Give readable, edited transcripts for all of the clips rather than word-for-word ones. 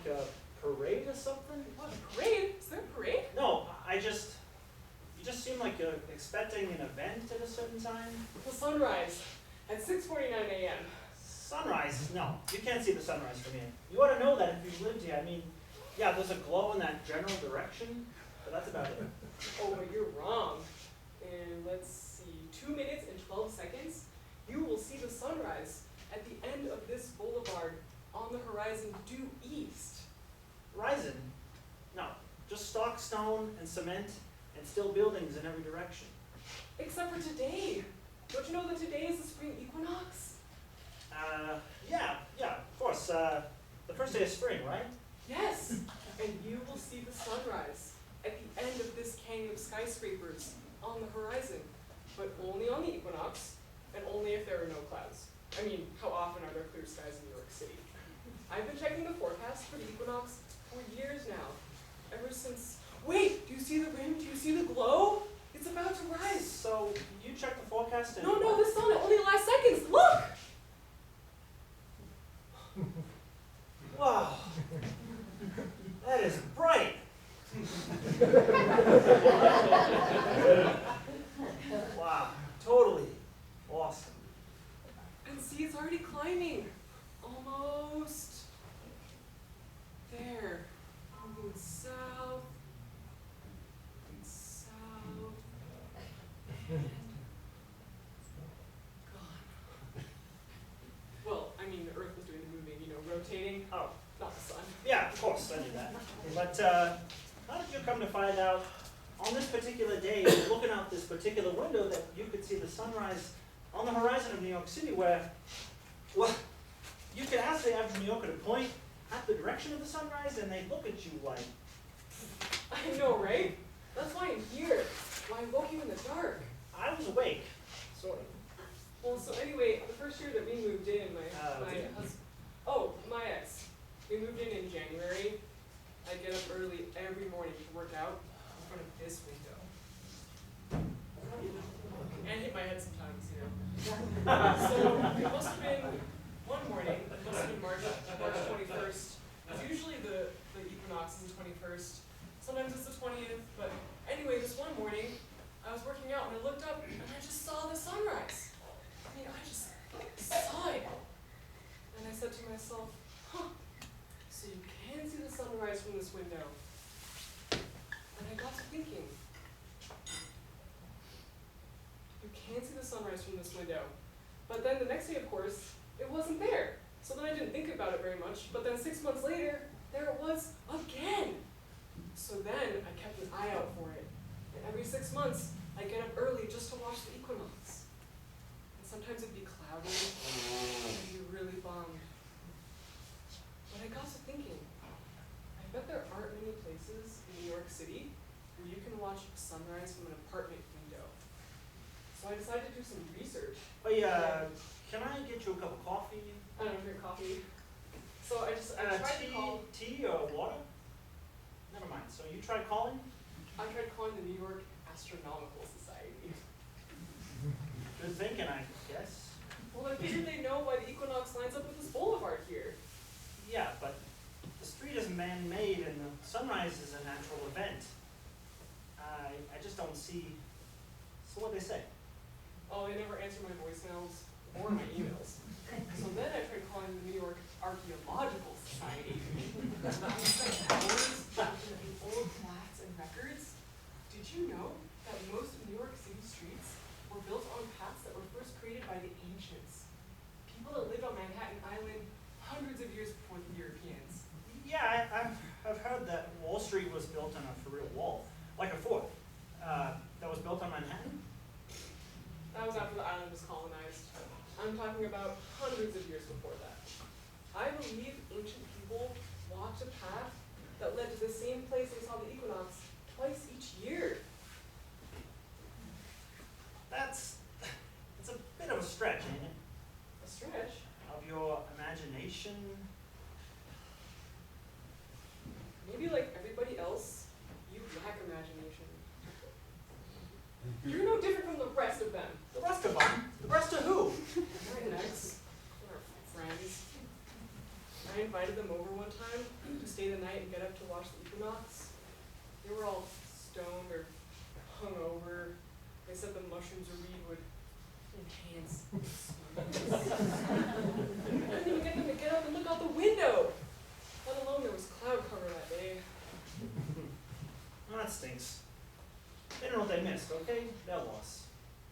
like a parade or something? What, a parade? Is there a parade? No, you just seem like you're expecting an event at a certain time. The sunrise at 6:49 a.m. Sunrise? No, you can't see the sunrise from here. You ought to know that if you've lived here. I mean, yeah, there's a glow in that general direction, but that's about it. Oh, but you're wrong. And let's see, 2 minutes and 12 seconds, you will see the sunrise at the end of this boulevard on the horizon due east. Horizon? No, just stock stone and cement and still buildings in every direction. Except for today. Don't you know that today is the spring equinox? Yeah, of course. The first day of spring, right? Yes, and you will see the sunrise at the end of this canyon of skyscrapers on the horizon, but only on the equinox, and only if there are no clouds. I mean, how often are there clear skies in New York City? I've been checking the forecast for the equinox for years now, ever since. Wait, do you see the rim? Do you see the glow? It's about to rise. So, you check the forecast and... No, the sun, it only lasts seconds. Look! Wow, that is bright. Wow, totally awesome. And see, it's already climbing. Almost. There. Moving south. And south. And gone. Well, I mean, the Earth was doing the moving, rotating. Oh, Not the sun. yeah, of course, I knew that. But how did you come to find out on this particular day, looking out this particular window, that you could see the sunrise on the horizon of New York City where, well, you could ask the average New Yorker to point at the direction of the sunrise and they'd look at you like... I know, right? That's why I'm here. Why I woke you in the dark. I was awake, sort of. Well, so anyway, the first year that we moved in, my ex, we moved in January. I get up early every morning to work out in front of this window. And hit my head sometimes, So it must have been one morning, it must have been March 21st. It's usually the equinox is the 21st. Sometimes it's the 20th, but anyway, this one morning, I was working out and I looked up and I just saw the sunrise. I mean, I just saw it. And I said to myself, so you can see the sunrise from this window. And I got to thinking, you can see the sunrise from this window. But then the next day, of course, it wasn't there. So then I didn't think about it very much. But then 6 months later, there it was again. So then I kept an eye out for it. And every 6 months, I get up early just to watch the equinox. And sometimes it'd be cloudy, and I'd be really bummed. But I got to thinking, I bet there aren't many places in New York City where you can watch sunrise from an apartment window. So I decided to do some research. Oh yeah, can I get you a cup of coffee? I don't drink coffee. So I tried to call. Tea or water? Never mind. So you tried calling? I tried calling the New York Astronomical Society. Good thinking, I guess. Well, I figured they know why the equinox lines up with this boulevard here. Yeah, but the street is man-made and the sunrise is a natural event. I just don't see. So what'd they say? Oh, they never answer my voicemails or my emails. So then I tried calling the New York Archaeological Society. I spent hours looking at the old plats and records. Did you know that most of New York City streets were built on paths that were first created by the ancients? People that lived on Manhattan Island hundreds of years before the Europeans. Yeah, I've heard that Wall Street was built on a for real wall, like a fort. That was built on Manhattan? That was after the island was colonized. I'm talking about hundreds of years before that. I believe ancient people walked a path that led night and get up to watch the equinox, they were all stoned or hungover. They said the mushrooms or weed would enhance their smartness. I didn't even get them to get up and look out the window, let alone there was cloud cover that day. Well, that stinks. They don't know what they missed, okay? They're lost.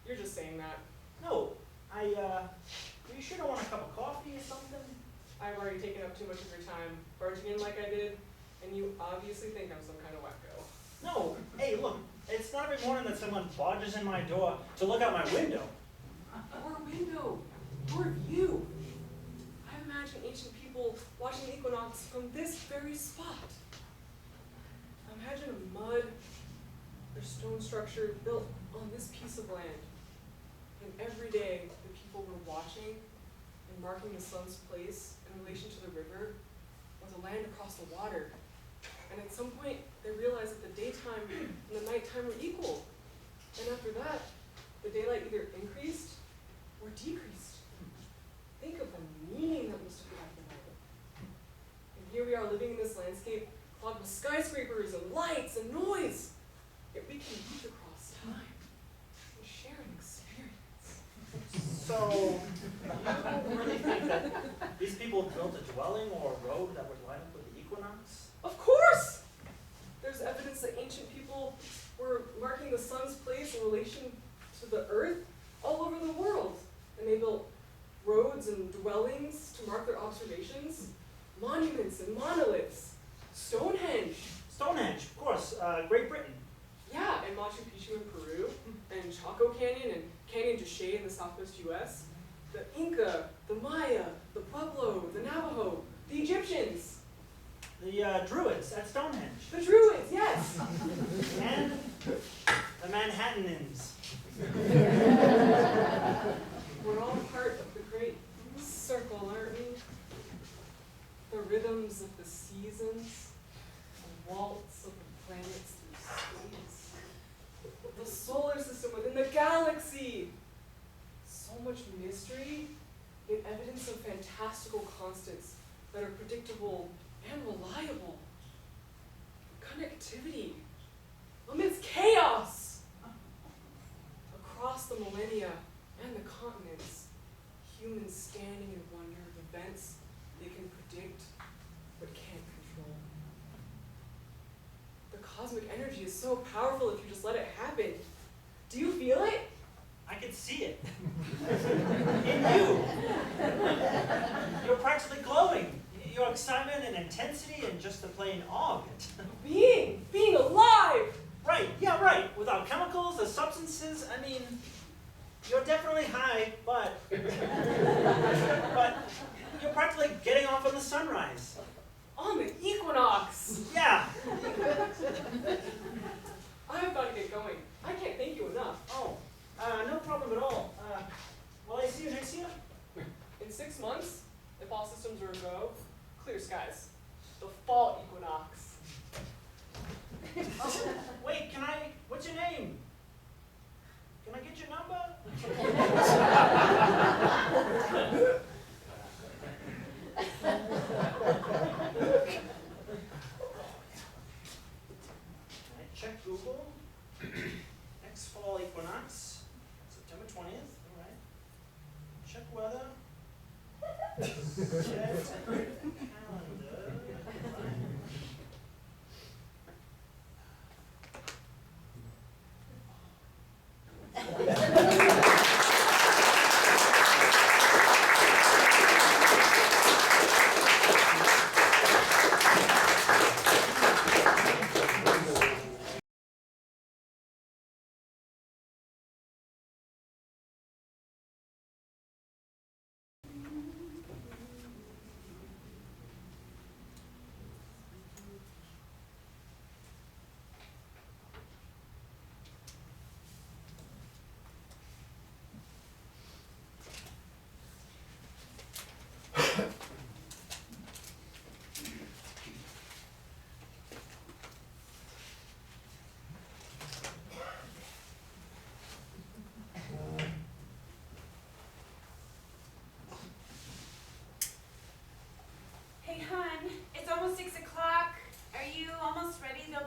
You're just saying that. No, you sure don't want a cup of coffee or something? I've already taken up too much of your time barging in like I did, and you obviously think I'm some kind of wacko. No, hey, look, it's not every morning that someone barges in my door to look out my window. Your window, your view. I imagine ancient people watching the equinox from this very spot. Imagine a mud or stone structure built on this piece of land. And every day the people were watching and marking the sun's place in relation to the river or the land across the water. And at some point they realized that the daytime and the nighttime were equal. And after that, the daylight either increased or decreased. Think of the meaning that must have had for them. And here we are living in this landscape clogged with skyscrapers and lights and noise. Yet we can move across time and share an experience. So, you really think that these people built a dwelling or a road that would line up with the equinox? Of course! There's evidence that ancient people were marking the sun's place in relation to the earth all over the world. And they built roads and dwellings to mark their observations, monuments and monoliths, Stonehenge. Stonehenge, of course, Great Britain. Yeah, and Machu Picchu in Peru, and Chaco Canyon, and Canyon de Chelly in the southwest US, the Inca, the Maya, the Pueblo, the Navajo, the Egyptians. The Druids at Stonehenge. The Druids, yes! And the Manhattanins. We're all part of the great circle, aren't we? The rhythms of the seasons, the waltz of the planets through space, the solar system within the galaxy. So much mystery, yet evidence of fantastical constants that are predictable and reliable. Connectivity amidst chaos. Across the millennia and the continents, humans standing in wonder of events they can predict but can't control. The cosmic energy is so powerful if you just let it happen. Do you feel it? I can see it. In you. You're practically glowing. Your excitement and intensity and just the plain awe of it. Being alive! Right, yeah, right. Without chemicals or substances, I mean, you're definitely high, but you're practically getting off on the sunrise. On the equinox! Yeah. I've got to get going. I can't thank you enough. Oh, no problem at all. Will I see you next year? In 6 months, if all systems are a go, clear skies. The fall equinox. Wait, what's your name? Can I get your number? I check Google. Next fall equinox, September 20th, all right. Check weather. Check calendar.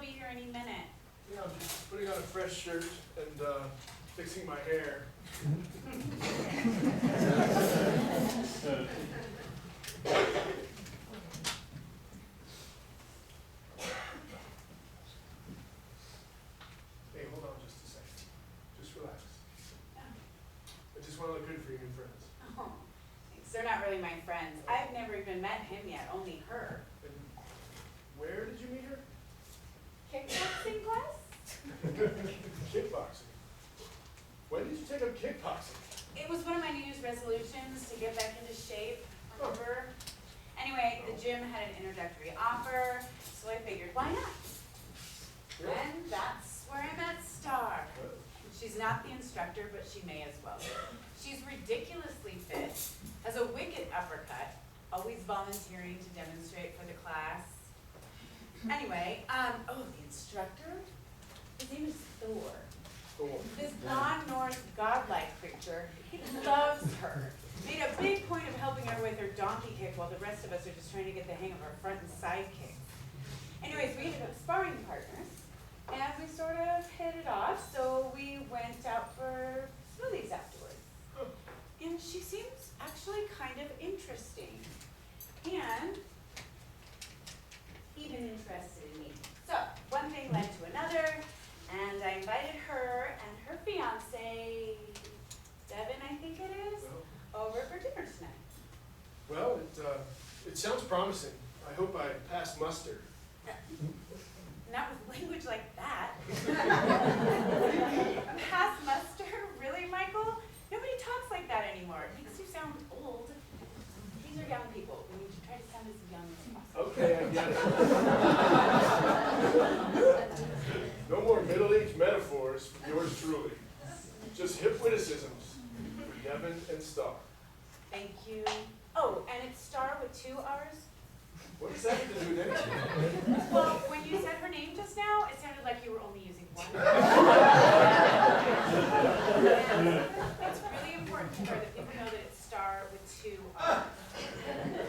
be here any minute. Yeah, I'm just putting on a fresh shirt and fixing my hair. Hey, hold on just a second. Just relax. I just want to look good for your new friends. Oh, thanks. They're not really my friends. I've never even met him yet, only her. And where did you meet her? Kickboxing class? Kickboxing. When did you take up kickboxing? It was one of my New Year's resolutions to get back into shape, remember? Anyway, the gym had an introductory offer, so I figured, why not? Yeah. And that's where I met Starr. She's not the instructor, but she may as well. She's ridiculously fit, has a wicked uppercut, always volunteering to demonstrate for the class. Anyway, oh, the instructor? His name is Thor. Thor. This non-Norse godlike creature, he loves her. Made a big point of helping her with her donkey kick while the rest of us are just trying to get the hang of our front and side kicks. Anyways, we ended up sparring partners, and we sort of hit it off, so we went out for smoothies afterwards. And she seems actually kind of interesting, and even interested in me. So, one thing led to another, and I invited her and her fiance, Devin, I think it is, over for dinner tonight. Well, it sounds promising. I hope I pass muster. Not with language like that. Pass muster? Really, Michael? Nobody talks like that anymore. It makes you sound old. These are young people. We need to try to sound as young as possible. Okay, I get it. No more middle-aged metaphors from yours truly. Just hip witticisms for Devin and Starr. Thank you. Oh, and it's Starr with 2 R's? What does that have to do with anything? Well, when you said her name just now, it sounded like you were only using 1. It's really important to her that people know that it's Starr with 2 R's. Oh,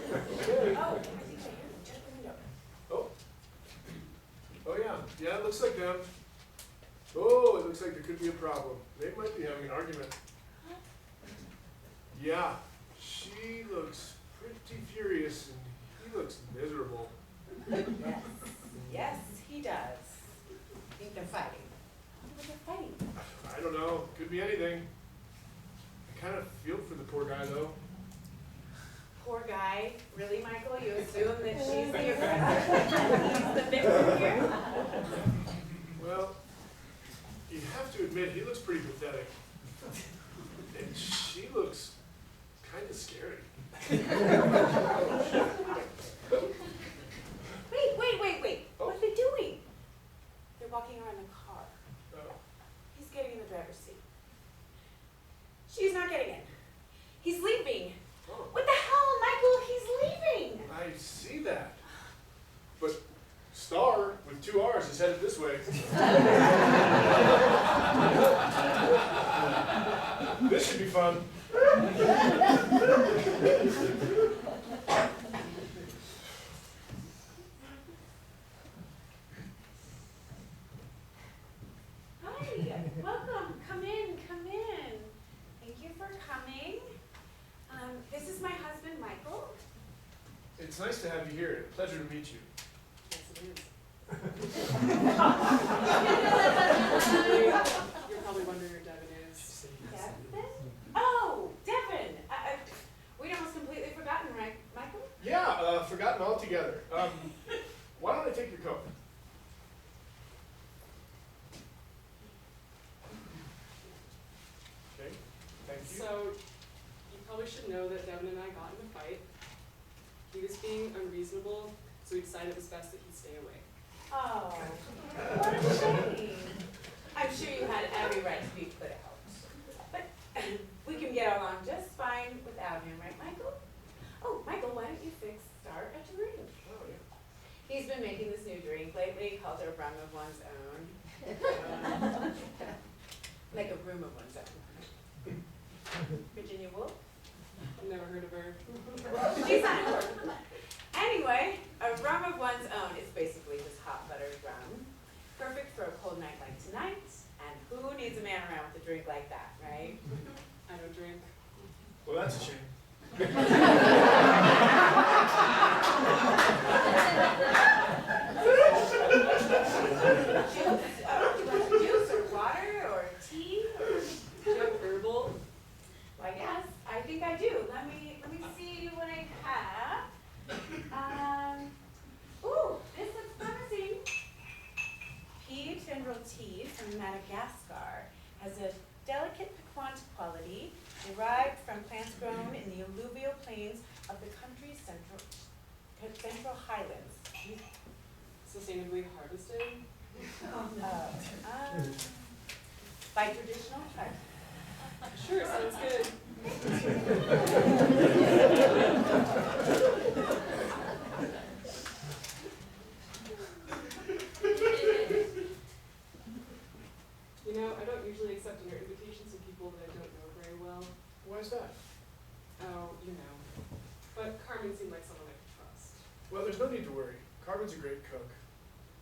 I think I hear them. Check the window. Oh. Oh, yeah. Yeah, it looks like them. Oh, it looks like there could be a problem. They might be having an argument. Yeah, she looks pretty furious and he looks miserable. Yes. Yes, he does. I think they're fighting. What are they fighting? I don't know. Could be anything. I kind of feel for the poor guy, though. Poor guy. Really, Michael? You assume that she's the aggressor and he's the victim here? Well, you have to admit, he looks pretty pathetic. And she looks kind of scary. Wait. Oh. What are they doing? They're walking around the car. Oh. He's getting in the driver's seat. She's not getting in. He's leaving. Oh. What the hell, Michael? He's leaving. I see that. But Starr, with 2 R's, is headed this way. This should be fun. Hi, welcome. Come in. Thank you for coming. This is my husband, Michael. It's nice to have you here. Pleasure to meet you. Yes, it is. You're probably wondering who Devin is. Devin? Oh, Devin. We'd almost completely forgotten, right, Michael? Yeah, forgotten altogether. Why don't I take your coat? Okay, thank you. So, you probably should know that Devin and I got in a fight. He was being unreasonable, so we decided it was best that he stay away. Oh, what a shame. I'm sure you had every right to be put out. But we can get along just fine without him, right, Michael? Oh, Michael, why don't you fix Starr a drink? Oh, yeah. He's been making this new drink lately called a rum of one's own. Like a room of one's own. Virginia Woolf? I've never heard of her. She's not important. Anyway, a rum of one's own is basically just hot buttered rum. Perfect for a cold night like tonight, and who needs a man around with a drink like that, right? I don't drink. Well, that's a shame. Juice or water or tea? Do you have herbal? Well, yes, I think I do. Let me see what I have. Ooh, this looks promising. Pea tendril tea from Madagascar has a delicate piquant quality derived from plants grown in the alluvial plains of the country's central highlands. Sustainably harvested? By traditional tribes. Sure, sounds good. You know, I don't usually accept dinner invitations from people that I don't know very well. Why is that? Oh, you know. But Carmen seemed like someone I could trust. Well, there's no need to worry. Carmen's a great cook,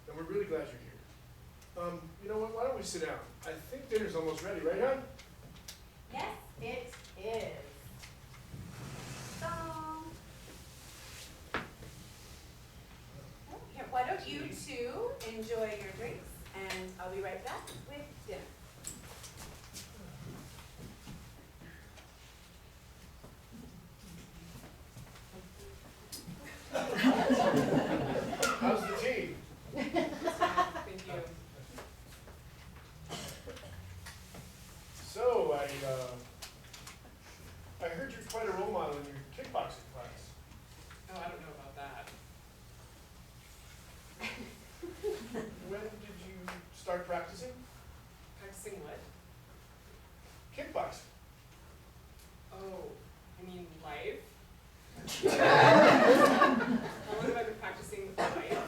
and we're really glad you're here. You know what, why don't we sit down? I think dinner's almost ready, right, hon? Yes, it is. So, here, why don't you two enjoy your drinks, and I'll be right back with dinner. How's the tea? Thank you. So, I heard you're quite a role model in your kickboxing class. Oh, I don't know about that. When did you start practicing? Practicing what? Kickboxing. Oh, I mean life? How long have I been practicing life?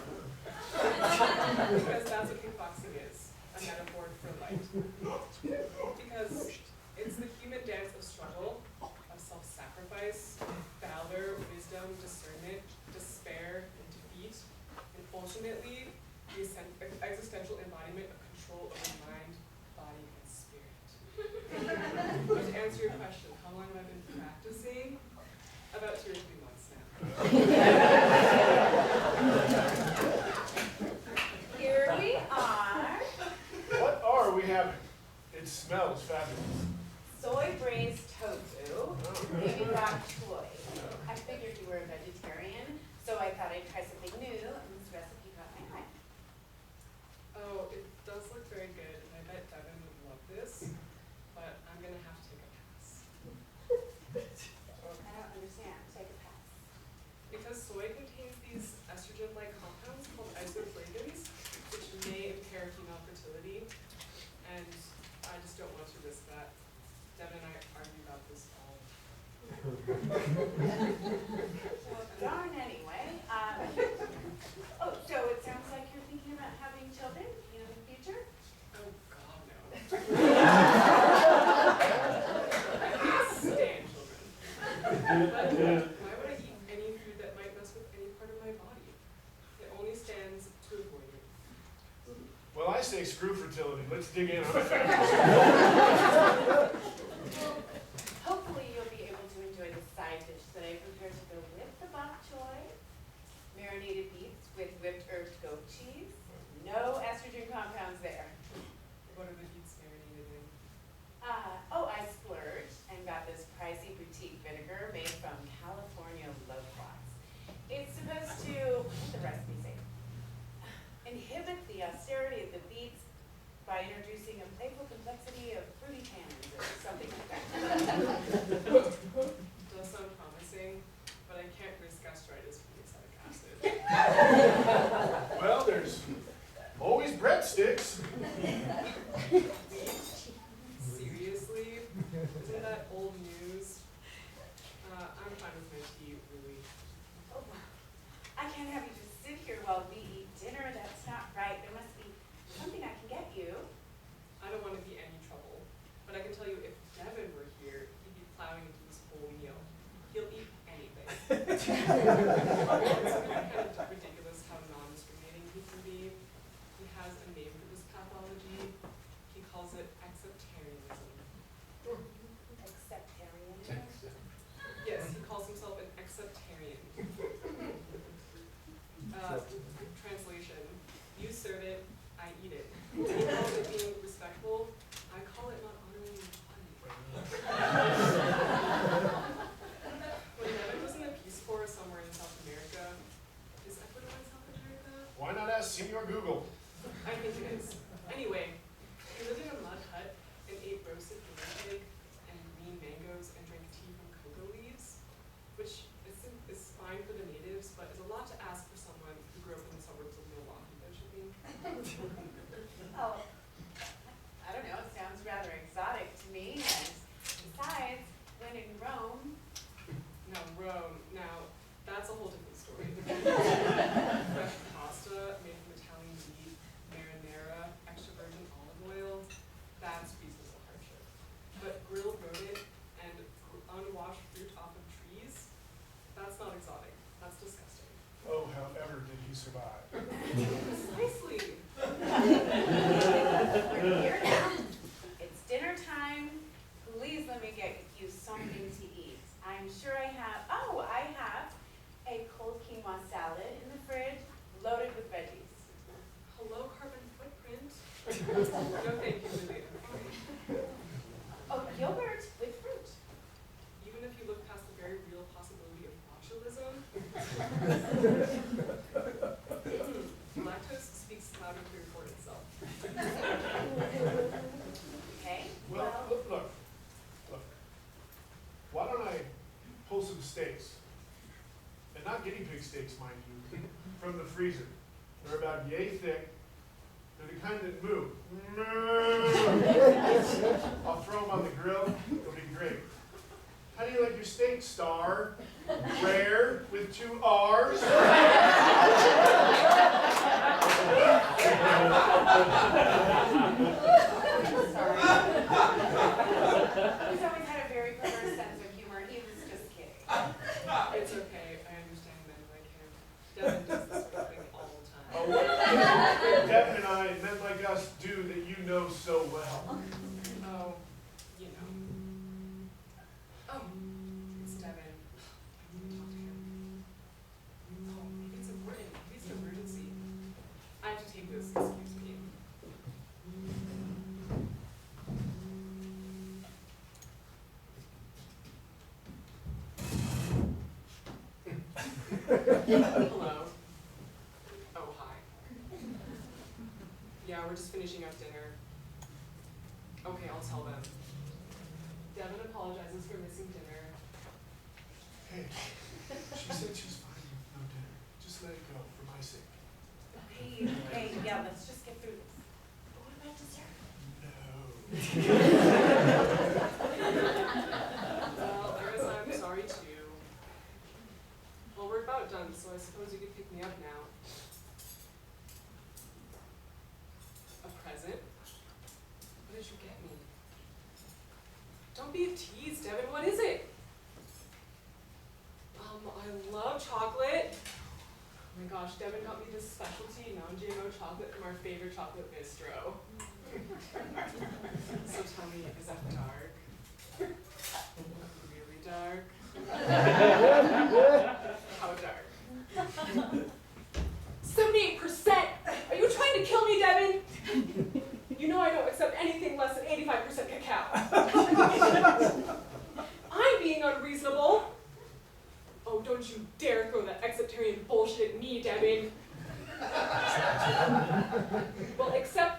Because that's what kickboxing is, a metaphor for life. Because it's the human dance of struggle, of self-sacrifice, valor, wisdom, discernment, despair, and defeat, and ultimately, the existential embodiment of control over mind, body, and spirit. But to answer your question, how long have I been practicing? About 2 or 3 months now. Here we are. What are we having? It smells fabulous. Soy braised tofu, baby bok choy. I figured you were a vegetarian, so I thought I'd try something new, and this recipe caught my eye. Oh, it does look very good, and I bet Devin would love this, but I'm gonna have to take a pass. I don't understand. Take a pass. Because soy contains these estrogen-like compounds called isoflavones, which may impair female fertility, and I just don't want to risk that. Devin and I argue about this all the time. Well, darn anyway. Oh, so it sounds like you're thinking about having children in the future? Oh, God, no. I can't stand children. But why would I eat any food that might mess with any part of my body? It only stands to avoid it. Well, I say screw fertility. Let's dig in on it. Hopefully you'll be able to enjoy the side dish that I prepared to go with the bok choy. Marinated beets with whipped herb goat cheese. No estrogen compounds there. What are the beets marinated in? Oh, I splurged and got this pricey boutique vinegar made from California loquats. It's supposed to, what did the recipe say? Inhibit the austerity of the beets by introducing a playful complexity of fruity tannins or something like that. Does sound promising, but I can't risk gastritis from the acetic acid. Well, there's always breadsticks. Seriously? Isn't that old news? I'm fine with my tea, really. Oh, I can't have you just sit here while we eat dinner. That's not right. There must be something I can get you. I don't want to be any trouble, but I can tell you if Devin were here, he'd be plowing into this whole meal. He'll eat anything. It's really kind of ridiculous how non-discriminating he can be. He has a name serve it, I eat it. You call it being respectful, I call it not honoring your body. When Devin was in the Peace Corps somewhere in South America, is Ecuador in South America? Why not ask Senor Google? I think it is. Anyway, he lived in a mud hut and ate roasted guinea pig and green mangoes and drank tea from cocoa leaves, which is fine for the natives, but is a lot to ask for someone who grew up in the suburbs of Milwaukee, don't you think? Oh, I don't know, it sounds rather exotic to me, and besides, when in Rome. No, Rome. Now, that's a whole different story. Fresh pasta made from Italian meat, marinara, extra virgin olive oil, that's reasonable hardship. But grilled rodent and unwashed fruit off of trees, that's not exotic. That's disgusting. Oh, however did he survive? Precisely. We're here now. It's dinner time. Please let me get you something to eat. I'm sure I have a cold quinoa salad in the fridge, loaded with veggies. Hello, carbon footprint. No, thank you, Lily. I'm fine. Oh, yogurt with fruit. Even if you look past the very real possibility of botulism. Lactose speaks loud and clear for itself. Okay, Well, look. Why don't I pull some steaks? And not guinea pig steaks, mind you, from the freezer. They're about yay thick. They're the kind that move. I'll throw them on the grill. It'll be great. How do you like your steak, Starr? Rare with 2 R's? sorry. He's always had a very perverse sense of humor. He was just kidding. It's okay. I understand men like him. Devin does this sort of thing all the time. Oh, what did Devin and I, men like us, do that you know so well? Oh, you know. Oh, it's Devin. I need to talk to him. Oh, maybe it's important. Maybe it's an emergency. I have to take this. Excuse me. Hello. Oh, hi. Yeah, we're just finishing up dinner. Okay, I'll tell them. Devin apologizes for missing dinner. Hey, she said she's fine with no dinner. Just let it go for my sake. Okay, yeah, let's just get through this. But what about dessert? No. Well, I guess I'm sorry too. Well, we're about done, so I suppose you could pick me up now. A present? What did you get me? Don't be a tease, Devin. What is it? I love chocolate. Oh my gosh, Devin got me this specialty non-GMO chocolate from our favorite chocolate bistro. So tell me, is that dark? Really dark? How dark? 78%! Are you trying to kill me, Devin? You know I don't accept anything less than 85% cacao. I'm being unreasonable. Oh, don't you dare throw that Acceptarian bullshit at me, Devin. Well, accept